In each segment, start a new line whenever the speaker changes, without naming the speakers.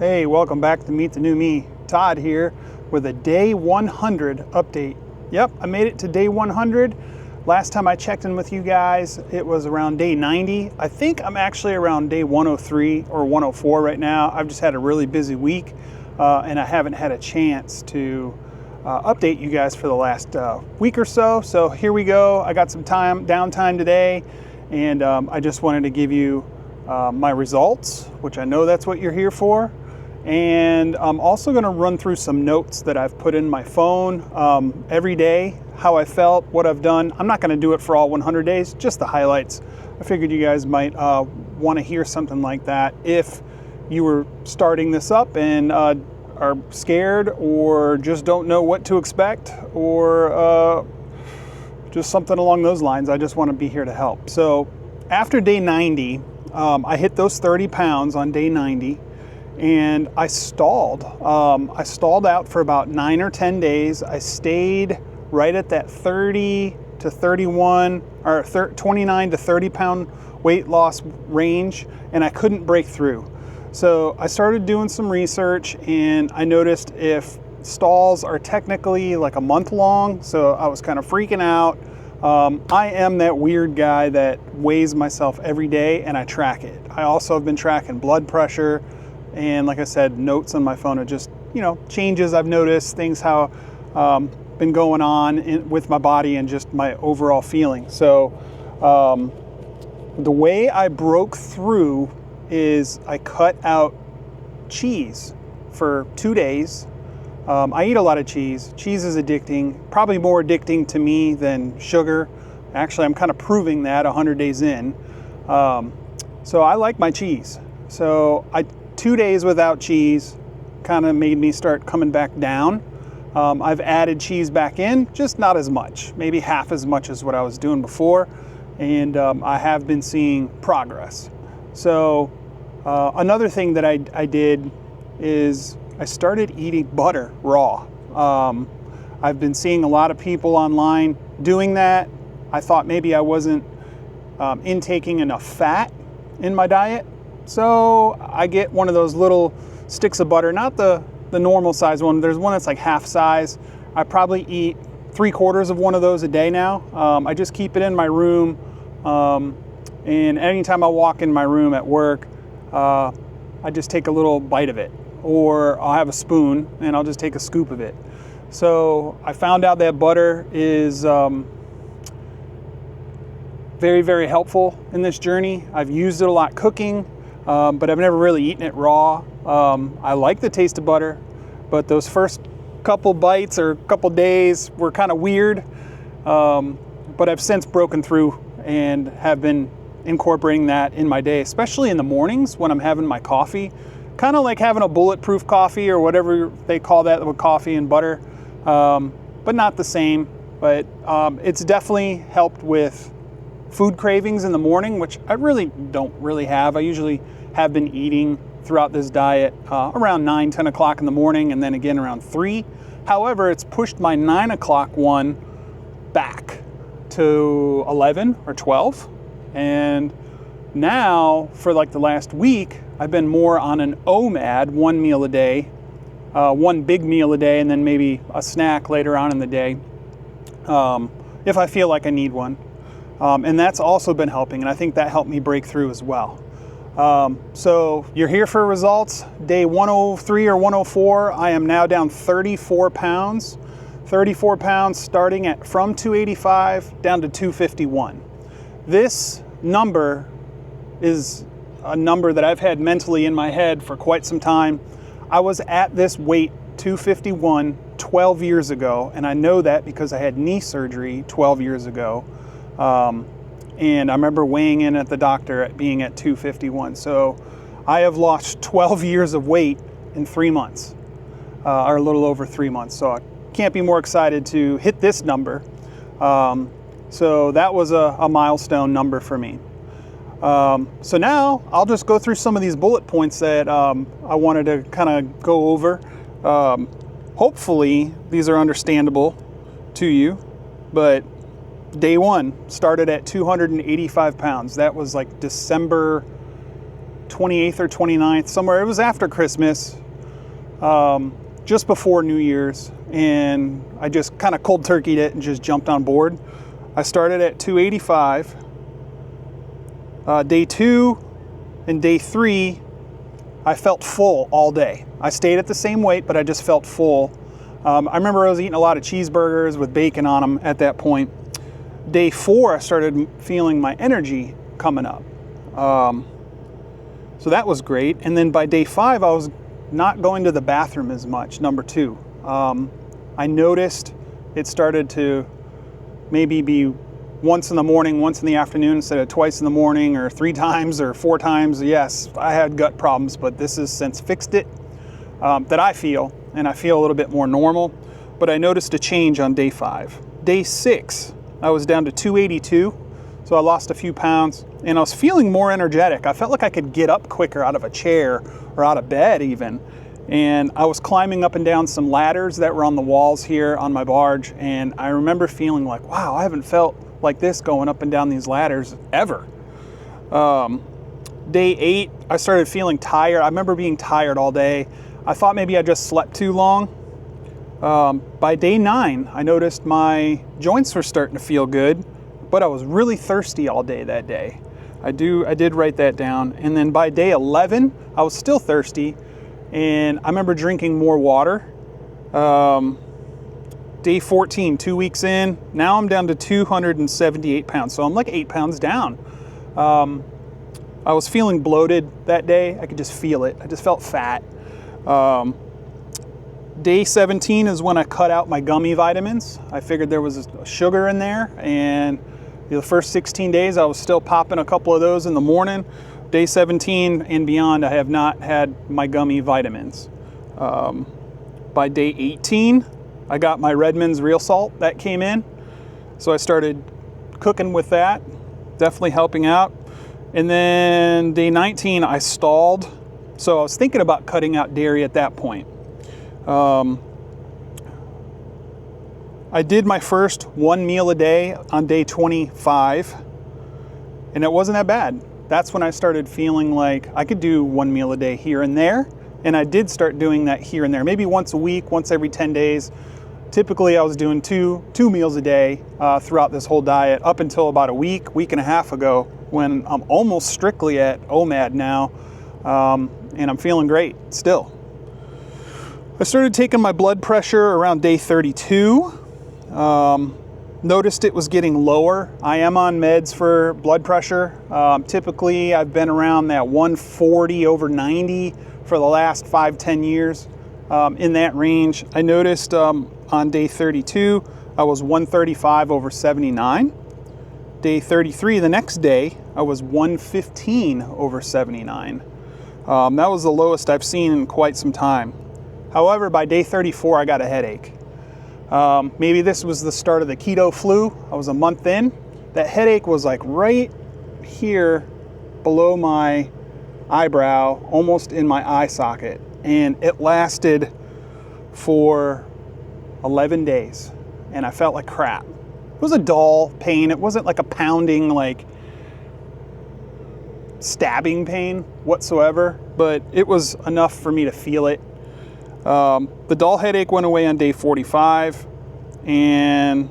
Hey, welcome back to Meet the New Me. Todd here with a day 100 update. Yep, I made it to day 100. Last time I checked in with you guys, it was around day 90. I think I'm actually around day 103 or 104 right now. I've just had a really busy week and I haven't had a chance to update you guys for the last week or so. So here we go. I got some downtime today, and I just wanted to give you my results, which I know that's what you're here for. And I'm also going to run through some notes that I've put in my phone every day, how I felt, what I've done. I'm not going to do it for all 100 days, just the highlights. I figured you guys might want to hear something like that if you were starting this up and are scared or just don't know what to expect, or just something along those lines. I just want to be here to help. So after day 90, I hit those 30 pounds on day 90. And I stalled. I stalled out for about 9 or 10 days. I stayed right at that 30 to 31 or 29 to 30 pound weight loss range, and I couldn't break through. So I started doing some research, and I noticed if stalls are technically like a month long, so I was kind of freaking out. I am that weird guy that weighs myself every day and I track it. I also have been tracking blood pressure. And like I said, notes on my phone are just, changes I've noticed, things how been going on with my body and just my overall feeling. So the way I broke through is I cut out cheese for 2 days. I eat a lot of cheese. Cheese is addicting, probably more addicting to me than sugar. Actually, I'm kind of proving that 100 days in. So I like my cheese. So 2 days without cheese kind of made me start coming back down. I've added cheese back in, just not as much, maybe half as much as what I was doing before. And I have been seeing progress. So another thing that I did is I started eating butter raw. I've been seeing a lot of people online doing that. I thought maybe I wasn't intaking enough fat in my diet. So I get one of those little sticks of butter, not the normal size one. There's one that's like half size. I probably eat 3/4 of one of those a day now. I just keep it in my room. And anytime I walk in my room at work, I just take a little bite of it, or I'll have a spoon and I'll just take a scoop of it. So I found out that butter is very, very helpful in this journey. I've used it a lot cooking. But I've never really eaten it raw. I like the taste of butter, but those first couple bites or couple days were kind of weird. But I've since broken through and have been incorporating that in my day, especially in the mornings when I'm having my coffee. Kind of like having a bulletproof coffee or whatever they call that with coffee and butter, but not the same. But it's definitely helped with food cravings in the morning, which I really don't have. I usually have been eating throughout this diet around 9, 10 o'clock in the morning, and then again around 3. However, it's pushed my 9 o'clock one back to 11 or 12. And now for like the last week, I've been more on an OMAD, one meal a day, one big meal a day, and then maybe a snack later on in the day if I feel like I need one. And that's also been helping, and I think that helped me break through as well. So you're here for results. Day 103 or 104, I am now down 34 pounds. 34 pounds starting from 285 down to 251. This number is a number that I've had mentally in my head for quite some time. I was at this weight, 251, 12 years ago, and I know that because I had knee surgery 12 years ago. And I remember weighing in at the doctor at being at 251. So I have lost 12 years of weight in 3 months, or a little over 3 months. So I can't be more excited to hit this number. So that was a milestone number for me. So now I'll just go through some of these bullet points that I wanted to kind of go over. Hopefully these are understandable to you, but day 1 started at 285 pounds. That was like December 28th or 29th, somewhere. It was after Christmas, just before New Year's, and I just kind of cold turkeyed it and just jumped on board. I started at 285. Day 2 and day 3, I felt full all day. I stayed at the same weight, but I just felt full. I remember I was eating a lot of cheeseburgers with bacon on them at that point. Day 4, I started feeling my energy coming up. So that was great. And then by day 5, I was not going to the bathroom as much, number 2. I noticed it started to maybe be once in the morning, once in the afternoon instead of twice in the morning, or 3 times or 4 times. Yes, I had gut problems, but this has since fixed it, that I feel, and I feel a little bit more normal. But I noticed a change on day 5. Day 6, I was down to 282, so I lost a few pounds, and I was feeling more energetic. I felt like I could get up quicker out of a chair or out of bed even. And I was climbing up and down some ladders that were on the walls here on my barge, and I remember feeling like, wow, I haven't felt like this going up and down these ladders ever. Day 8, I started feeling tired. I remember being tired all day. I thought maybe I just slept too long. By day 9, I noticed my joints were starting to feel good, but I was really thirsty all day that day. I did write that down. And then by day 11, I was still thirsty, and I remember drinking more water. Day 14, 2 weeks in, now I'm down to 278 pounds. So I'm like 8 pounds down. I was feeling bloated that day. I could just feel it. I just felt fat. Day 17 is when I cut out my gummy vitamins. I figured there was sugar in there, and the first 16 days I was still popping a couple of those in the morning. Day 17 and beyond, I have not had my gummy vitamins. By day 18, I got my Redmond's Real Salt that came in. So I started cooking with that, definitely helping out. And then day 19, I stalled. So I was thinking about cutting out dairy at that point. I did my first 1 meal a day on day 25, and it wasn't that bad. That's when I started feeling like I could do 1 meal a day here and there. And I did start doing that here and there, maybe once a week, once every 10 days. Typically, I was doing two meals a day throughout this whole diet up until about a week and a half ago, when I'm almost strictly at OMAD now, and I'm feeling great still. I started taking my blood pressure around day 32. Noticed it was getting lower. I am on meds for blood pressure. Typically, I've been around that 140 over 90 for the last 5-10 years, in that range. I noticed on day 32, I was 135 over 79. Day 33, the next day, I was 115 over 79. That was the lowest I've seen in quite some time. However, by day 34, I got a headache. Maybe this was the start of the keto flu. I was a month in. That headache was like right here below my eyebrow, almost in my eye socket. And it lasted for 11 days. And I felt like crap. It was a dull pain. It wasn't like a pounding, like stabbing pain whatsoever, but it was enough for me to feel it. The dull headache went away on day 45, and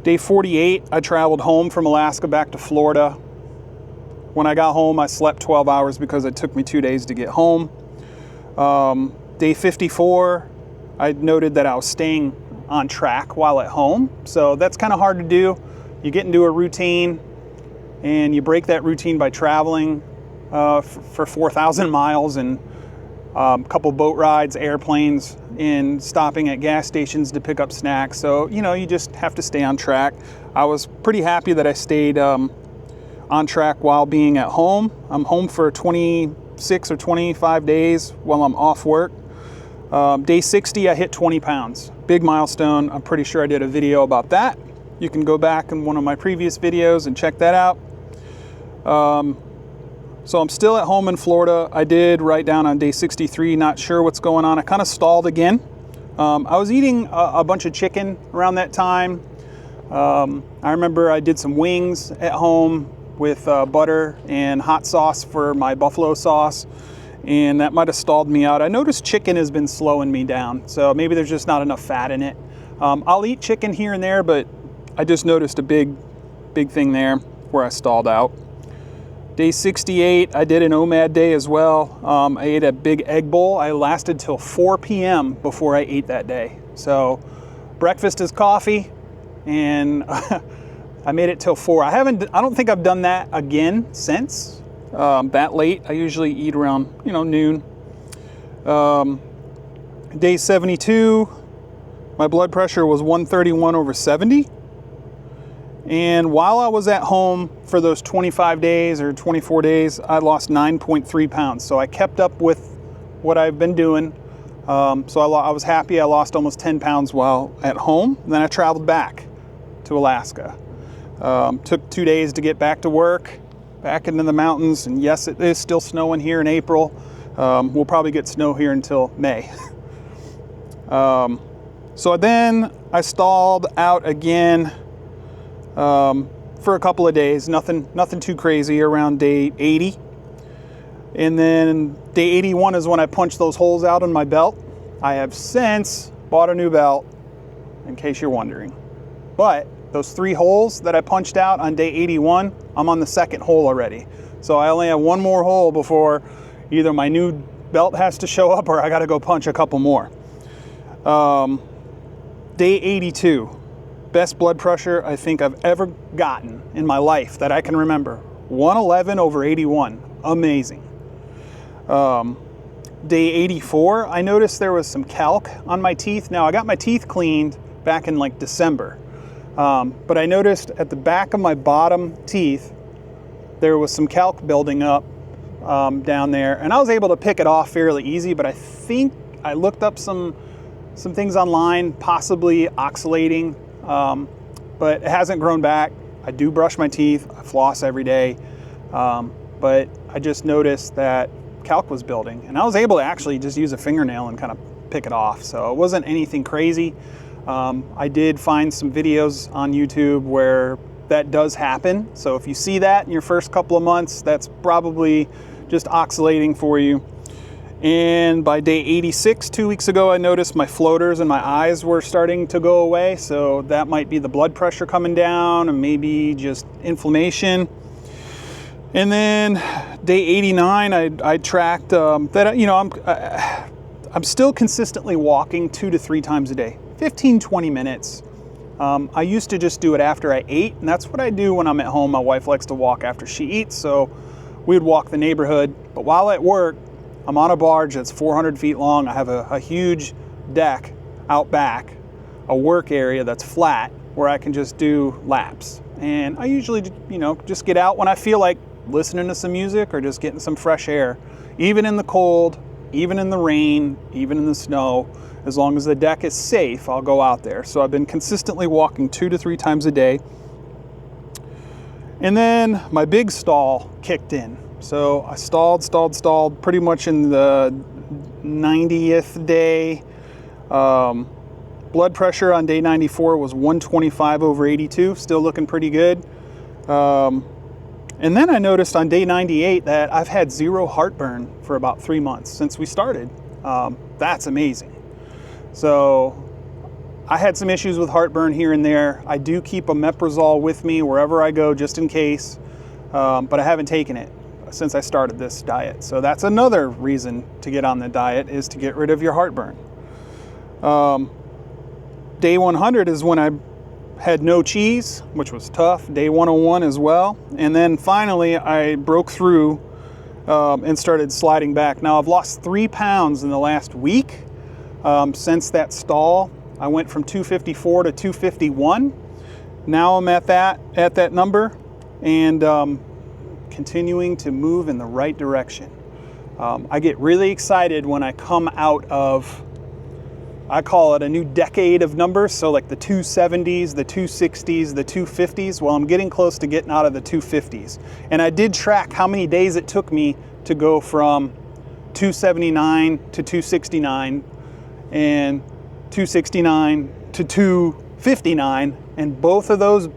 day 48, I traveled home from Alaska back to Florida. When I got home, I slept 12 hours because it took me 2 days to get home. Day 54, I noted that I was staying on track while at home. So that's kind of hard to do. You get into a routine and you break that routine by traveling for 4,000 miles and a couple boat rides, airplanes, and stopping at gas stations to pick up snacks. So, you just have to stay on track. I was pretty happy that I stayed on track while being at home. I'm home for 26 or 25 days while I'm off work. Day 60, I hit 20 pounds. Big milestone. I'm pretty sure I did a video about that. You can go back in one of my previous videos and check that out. So I'm still at home in Florida. I did write down on day 63, not sure what's going on. I kind of stalled again. I was eating a bunch of chicken around that time. I remember I did some wings at home with butter and hot sauce for my buffalo sauce, and that might have stalled me out. I noticed chicken has been slowing me down, so maybe there's just not enough fat in it. I'll eat chicken here and there, but I just noticed a big thing there where I stalled out. Day 68, I did an OMAD day as well. I ate a big egg bowl. I lasted till 4 p.m. before I ate that day. So breakfast is coffee, and I made it till 4. I don't think I've done that again since that late. I usually eat around, noon. Day 72, my blood pressure was 131/70. And while I was at home for those 25 days or 24 days, I lost 9.3 pounds. So I kept up with what I've been doing. So I was happy. I lost almost 10 pounds while at home. And then I traveled back to Alaska. Took 2 days to get back to work, back into the mountains. And yes, it is still snowing here in April. We'll probably get snow here until May. So then I stalled out again for a couple of days, nothing too crazy, around day 80. And then day 81 is when I punched those holes out in my belt. I have since bought a new belt, in case you're wondering. But those 3 holes that I punched out on day 81, I'm on the 2nd hole already. So I only have 1 more hole before either my new belt has to show up or I got to go punch a couple more. Day 82. Best blood pressure I think I've ever gotten in my life that I can remember. 111/81. Amazing. Day 84, I noticed there was some calc on my teeth. Now, I got my teeth cleaned back in like December. But I noticed at the back of my bottom teeth, there was some calc building up down there. And I was able to pick it off fairly easy, but I think I looked up some things online, possibly oxalating. But it hasn't grown back. I do brush my teeth, I floss every day, but I just noticed that calc was building, and I was able to actually just use a fingernail and kind of pick it off. So it wasn't anything crazy. I did find some videos on YouTube where that does happen. So if you see that in your first couple of months, that's probably just oxalating for you. And by day 86, 2 weeks ago, I noticed my floaters in my eyes were starting to go away. So that might be the blood pressure coming down and maybe just inflammation. And then day 89, I tracked that, I'm still consistently walking 2 to 3 times a day, 15, 20 minutes. I used to just do it after I ate, and that's what I do when I'm at home. My wife likes to walk after she eats, so we would walk the neighborhood. But while at work, I'm on a barge that's 400 feet long. I have a huge deck out back, a work area that's flat where I can just do laps. And I usually, just get out when I feel like listening to some music or just getting some fresh air. Even in the cold, even in the rain, even in the snow, as long as the deck is safe, I'll go out there. So I've been consistently walking 2 to 3 times a day. And then my big stall kicked in. So I stalled pretty much in the 90th day. Blood pressure on day 94 was 125/82, still looking pretty good. And then I noticed on day 98 that I've had 0 heartburn for about 3 months since we started. That's amazing. So I had some issues with heartburn here and there. I do keep a Meprazole with me wherever I go just in case, but I haven't taken it since I started this diet. So that's another reason to get on the diet, is to get rid of your heartburn. Day 100 is when I had no cheese, which was tough. Day 101 as well. And then finally I broke through and started sliding back. Now I've lost 3 pounds in the last week since that stall. I went from 254 to 251. Now I'm at that number, and continuing to move in the right direction. I get really excited when I come out of, I call it a new decade of numbers. So like the 270s, the 260s, the 250s. Well, I'm getting close to getting out of the 250s. And I did track how many days it took me to go from 279 to 269 and 269 to 259. And both of those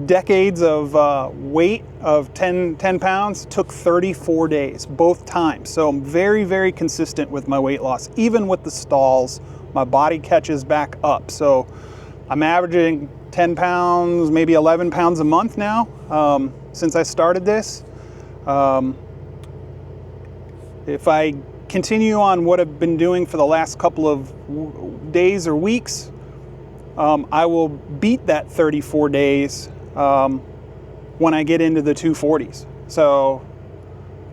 decades of weight of 10 pounds took 34 days, both times. So I'm very, very consistent with my weight loss. Even with the stalls, my body catches back up. So I'm averaging 10 pounds, maybe 11 pounds a month now since I started this. If I continue on what I've been doing for the last couple of days or weeks, I will beat that 34 days when I get into the 240s. So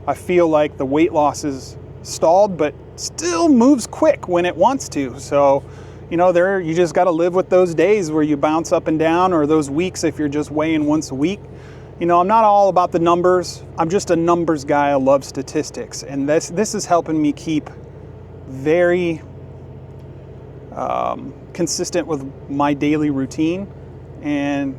I feel like the weight loss is stalled, but still moves quick when it wants to. So, you know, you just got to live with those days where you bounce up and down, or those weeks if you're just weighing once a week. You know, I'm not all about the numbers. I'm just a numbers guy. I love statistics. And this is helping me keep very consistent with my daily routine. And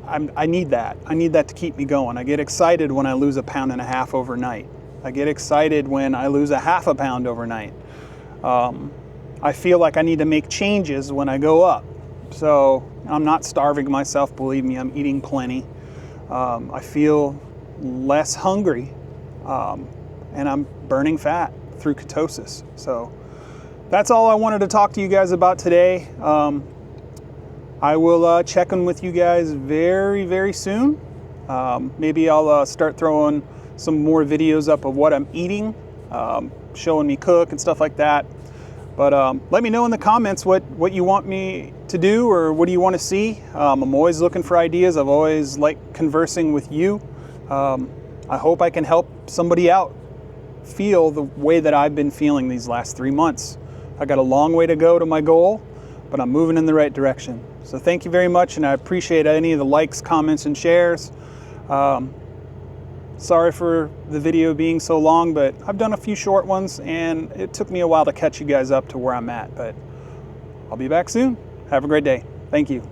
I need that. I need that to keep me going. I get excited when I lose 1.5 pounds overnight. I get excited when I lose 0.5 pound overnight. I feel like I need to make changes when I go up. So I'm not starving myself, believe me, I'm eating plenty. I feel less hungry, and I'm burning fat through ketosis. So that's all I wanted to talk to you guys about today. I will check in with you guys very, very soon. Maybe I'll start throwing some more videos up of what I'm eating, showing me cook and stuff like that. But let me know in the comments what you want me to do, or what do you want to see. I'm always looking for ideas. I've always liked conversing with you. I hope I can help somebody out feel the way that I've been feeling these last 3 months. I got a long way to go to my goal, but I'm moving in the right direction. So thank you very much, and I appreciate any of the likes, comments, and shares. Sorry for the video being so long, but I've done a few short ones, and it took me a while to catch you guys up to where I'm at, but I'll be back soon. Have a great day. Thank you.